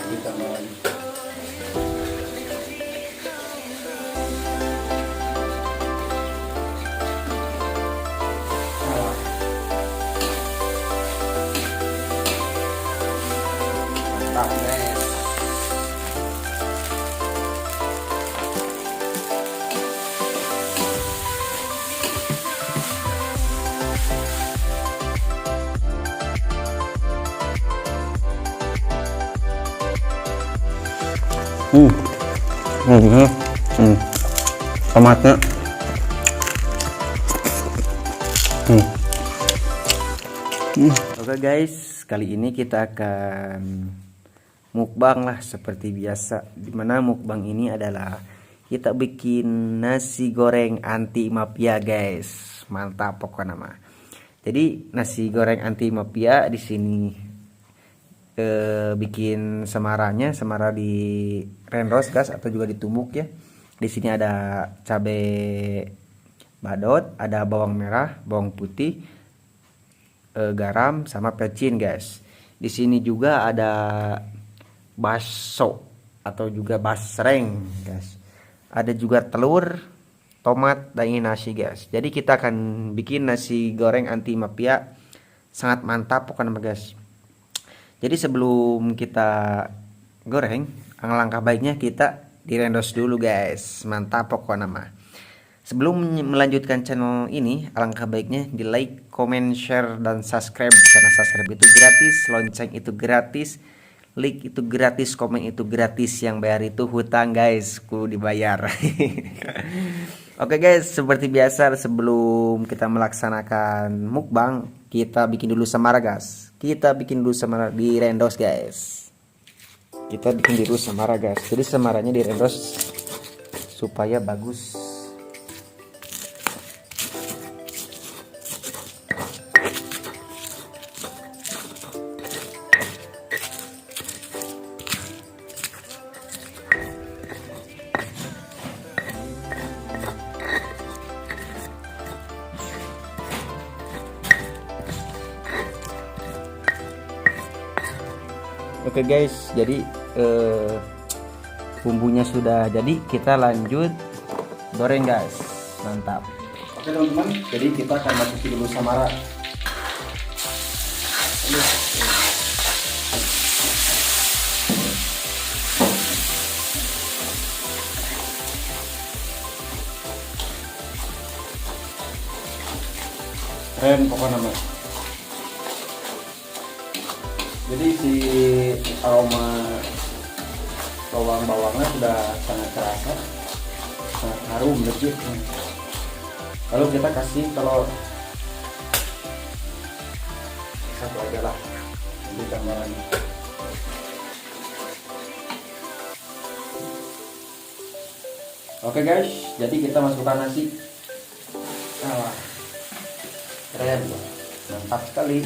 ditambah lagi. Mantap guys. Tomatnya. Oke guys, kali ini kita akan mukbang lah seperti biasa. Dimana mukbang ini adalah kita bikin nasi goreng anti mafia guys. Mantap pokoknya mah. Jadi nasi goreng anti mafia di sini bikin semaranya, semara di renros gas atau juga ditumbuk ya. Di sini ada cabai badot, ada bawang merah, bawang putih, garam sama pecin guys. Di sini juga ada bakso atau juga basreng guys. Ada juga telur, tomat dan ini nasi guys. Jadi kita akan bikin nasi goreng anti mafia sangat mantap pokoknya guys. Jadi sebelum kita goreng, alangkah baiknya kita direndos dulu guys. Mantap pokoknya mah. Sebelum melanjutkan channel ini, alangkah baiknya di like, comment, share, dan subscribe. Karena subscribe itu gratis, lonceng itu gratis, like itu gratis, komen itu gratis. Yang bayar itu hutang guys, kudu dibayar. Oke guys, seperti biasa sebelum kita melaksanakan mukbang, kita bikin dulu samara guys. Kita bikin dulu samara di rendos guys. Kita bikin dulu samara guys. Jadi samaranya di rendos supaya bagus. Oke guys, jadi bumbunya sudah jadi, kita lanjut goreng guys. Mantap. Oke teman-teman, jadi kita akan masukin dulu samara. Keren pokoknya mas. Jadi si aroma bawang-bawangnya sudah sangat terasa, sangat harum legit. Lalu kita kasih telur satu aja lah, nanti tambahan. Oke guys, jadi kita masukkan nasi. Wah, keren, mantap sekali.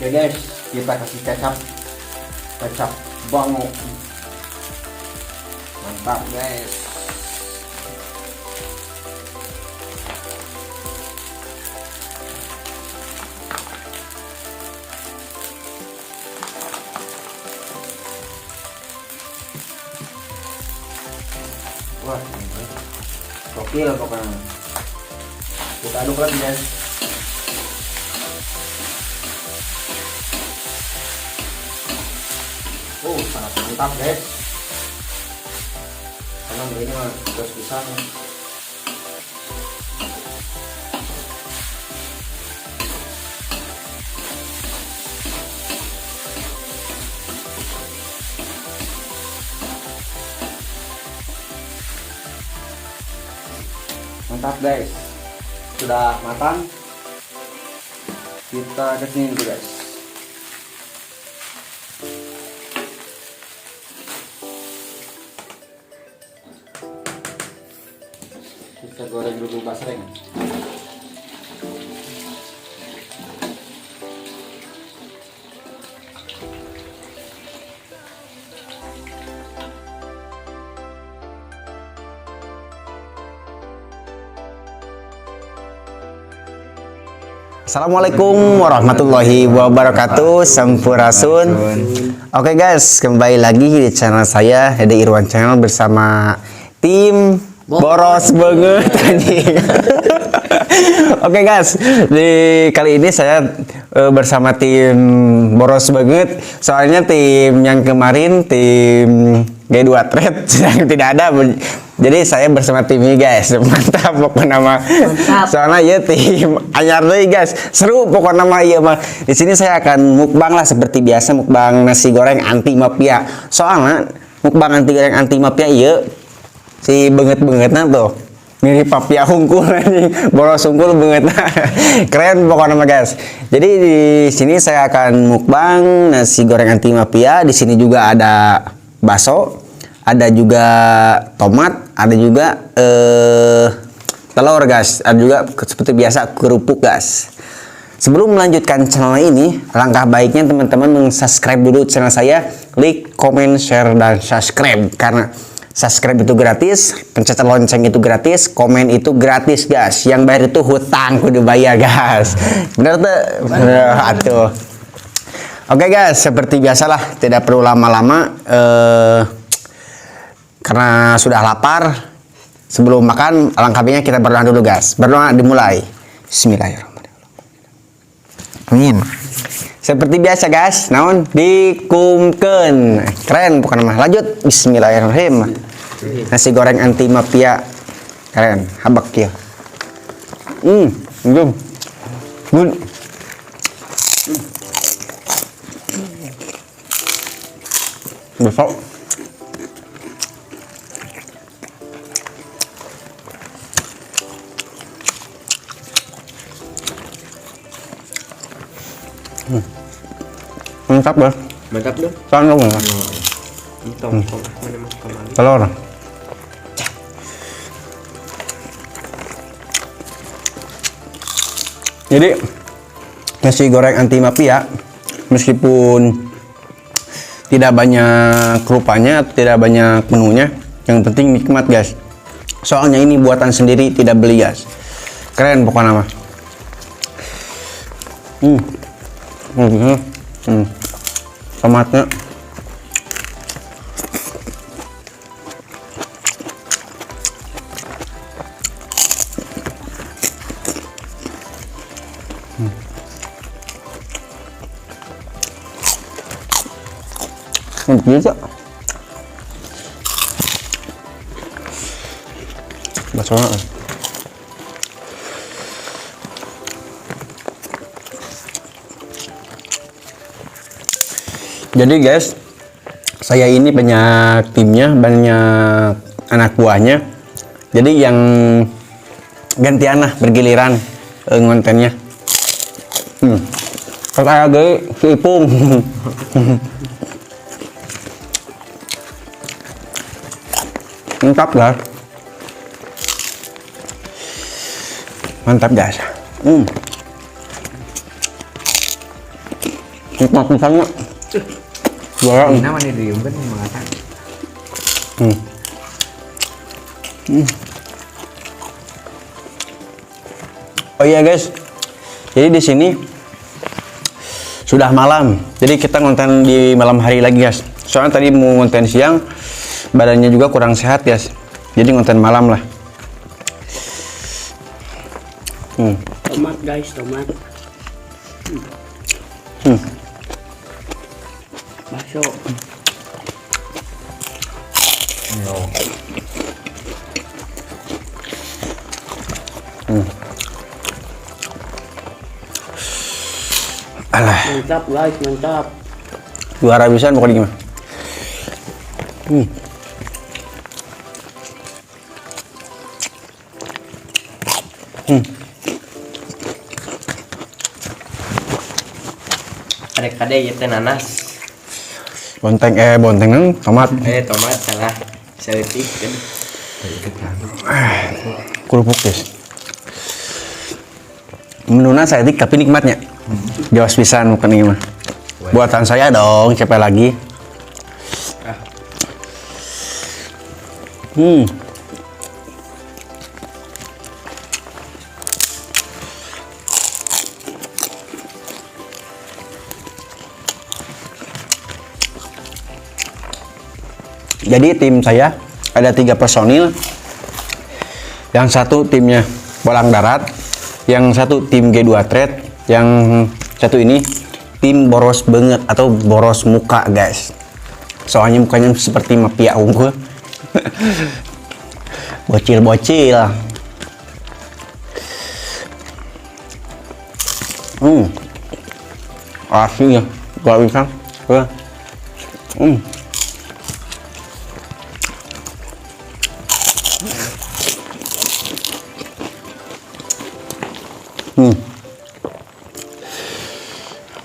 Oke guys, kita kasih kecap bango. Mantap guys. Wah, gokil pokoknya. Kita aduk lagi guys. Sangat mantap guys. Karena ini mah terus pisang. Mantap guys, sudah matang. Kita kesini dulu guys. Kita goreng dulu basreng. Assalamualaikum warahmatullahi wabarakatuh. Sampurasun. Oke guys, kembali lagi di channel saya Dede Irwan Channel bersama tim boros banget anjing. Oke guys, di kali ini saya bersama tim boros banget. Soalnya tim yang kemarin tim G2 Trade yang tidak ada. Jadi saya bersama tim ini guys. Mantap pokoknya nama. Soalnya ya tim anyar deui guys. Seru pokoknya nama ieu mah. Di sini saya akan mukbang lah seperti biasa, mukbang nasi goreng anti mafia. Soalnya mukbang anti goreng anti mafia ieu si beungeut-beungeutna tuh mirip papia hungkul anjing, boros hungkul banget. Keren pokoknya mah guys. Jadi di sini saya akan mukbang nasi goreng anti mafia. Di sini juga ada bakso, ada juga tomat, ada juga telur guys, ada juga seperti biasa kerupuk guys. Sebelum melanjutkan channel ini, langkah baiknya teman-teman meng-subscribe dulu channel saya, like, comment, share, dan subscribe. Karena subscribe itu gratis, pencet lonceng itu gratis, komen itu gratis guys. Yang bayar itu hutang kudu bayar guys. Bener tuh? Bener atuh. Oke guys, seperti biasalah, tidak perlu lama-lama karena sudah lapar. Sebelum makan, alangkah baiknya kita berdoa dulu guys. Berdoa dimulai. Bismillahirrahmanirrahim. Amin. Seperti biasa guys, naon dikumken. Keren bukan mah. Lanjut. Bismillahirrahmanirrahim. Nasi goreng anti mafia. Keren, habak kieu. Good. Besok. Mantap dah. Mantap dong. Sandung. Telur. Jadi nasi goreng anti mafia meskipun tidak banyak rupanya, tidak banyak menunya, yang penting nikmat guys. Soalnya ini buatan sendiri, tidak beli guys. Keren pokoknya mah. Tomatnya bisa baksonya. Jadi guys, saya ini banyak timnya, banyak anak buahnya. Jadi yang gantian lah bergiliran ngontennya. Kayak gue si Ipung. Mantap guys. Mantap guys. Nikmat misalnya. Ini namanya diumben mengatakan. Oh iya guys. Jadi di sini sudah malam. Jadi kita ngonten di malam hari lagi guys. Soalnya tadi mau ngonten siang, badannya juga kurang sehat guys. Jadi ngonten malam lah. Tomat guys, tomat. Bakso. Alah. Mantap guys, mantap. Juara habisan pokoknya gimana? Adek-adek ya teh nanas. Bonteng tomat. Tomat salah. Seletik kan. Kerupuk guys. Menuna saya tapi nikmatnya. Jawas pisan bukan ini mah. Buatan saya dong, siapa lagi? Jadi tim saya ada 3 personil. Yang satu timnya bolang darat, yang satu tim G2 Trade, yang satu ini tim boros banget atau boros muka guys. Soalnya mukanya seperti mafia unggul. Bocil-bocil. Asli ya, gak bisa.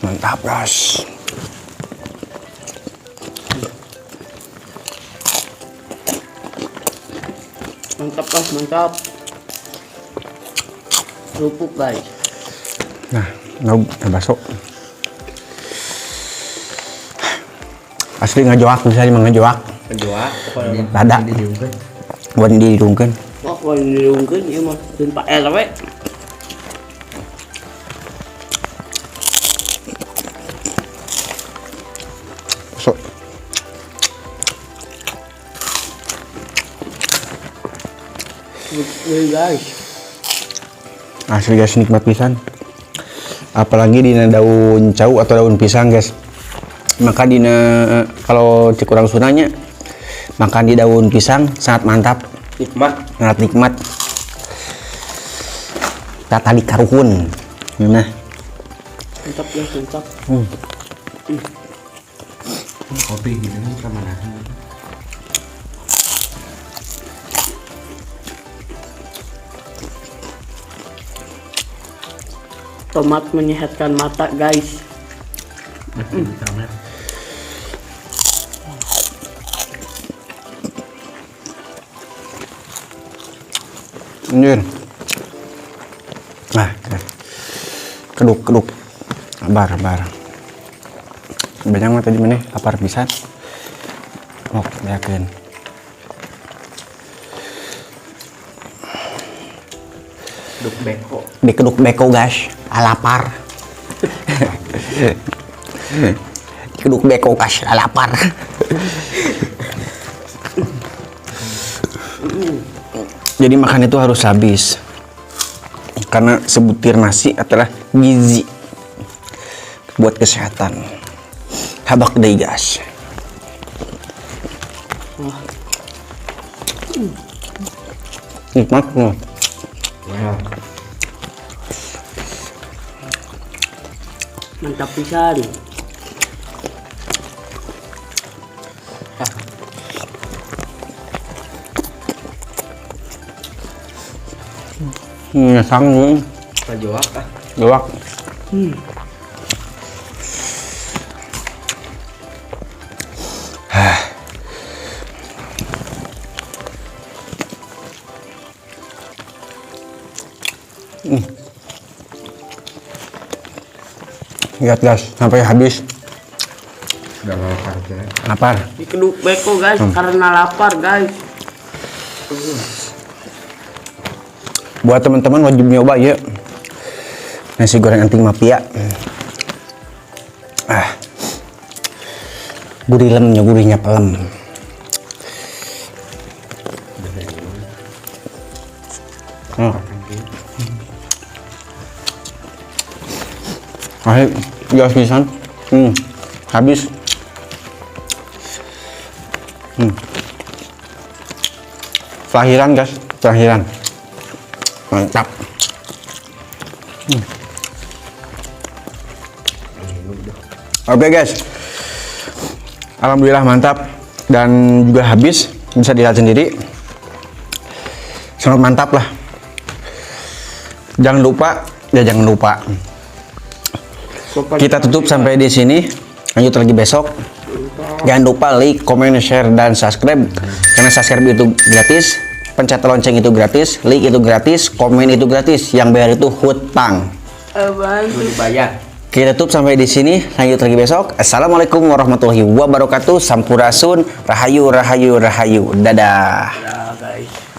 Mantap guys. Mantap guys, mantap. Kerupuk guys. Nah, bakso. Asli ngajoak, bisa mah ngajoak. Penjual pokoknya Dada. Buat didiungkeun. Oh, kalau diungkeun ieu mah teu Pak RW. So. Guys. Asli guys, nikmat pisan. Apalagi dina daun cau atau daun pisang guys. Maka dina kalau cikurang sunanya makan di daun pisang sangat mantap, nikmat. sangat nikmat. Tata di karuhun. Nah, Mantap guys, mantap. Kopi gitu kan kemana? Tomat menyehatkan mata guys. anjir. Nah, keduk. Sabar. Banyak mah tadi mana? Lapar pisan. Oh, yakin. Duk beko. Dikeduk beko guys, lapar. Keduk beko guys, lapar. Jadi makan itu harus habis, karena sebutir nasi adalah gizi buat kesehatan. Habak deh guys. Nikmat loh. Mantap pisan. Sang nih, Penjual ah. luak. Lihat guys, sampai habis. Udah lapar aja. Lapar. Dikeduk beko guys karena lapar guys. Buat teman-teman wajib nyoba ya nasi goreng anting mafia. Gurih lemnya, gurihnya pelem. Ayo, gas pisan. Habis. Terakhir guys, terakhir. Mantap. Oke guys, alhamdulillah mantap dan juga habis, bisa dilihat sendiri, sangat mantap lah. Jangan lupa kita tutup sampai di sini, lanjut lagi besok. Jangan lupa like, comment, share, dan subscribe, karena subscribe itu gratis, pencet lonceng itu gratis, like itu gratis, komen itu gratis, yang bayar itu hutang. Dulu bayar. Kita tutup sampai di sini, lanjut lagi besok. Assalamualaikum warahmatullahi wabarakatuh. Sampurasun, rahayu. Dadah. Ya guys.